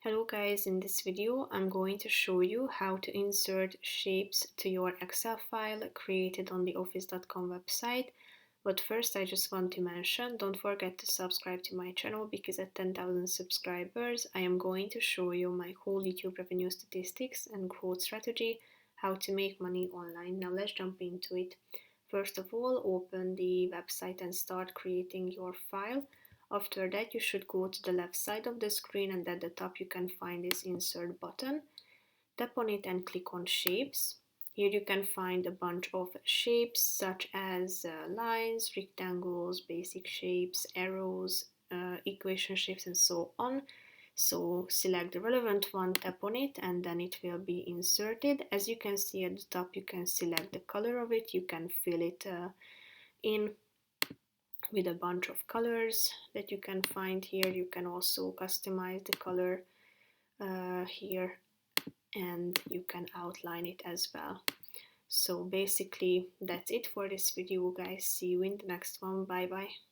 Hello guys, in this video I'm going to show you how to insert shapes to your Excel file created on the office.com website. But first I just want to mention, don't forget to subscribe to my channel because at 10,000 subscribers I am going to show you my whole YouTube revenue statistics and growth strategy, how to make money online. Now let's jump into it. First of all, open the website and start creating your file. After that, you should go to the left side of the screen and at the top you can find this insert button. Tap on it and click on shapes. Here you can find a bunch of shapes such as lines, rectangles, basic shapes, arrows, equation shapes and so on. So select the relevant one, tap on it and then it will be inserted. As you can see at the top you can select the color of it, you can fill it in with a bunch of colors that you can find here. You can also customize the color here and you can outline it as well. So basically that's it for this video guys. See you in the next one. Bye bye.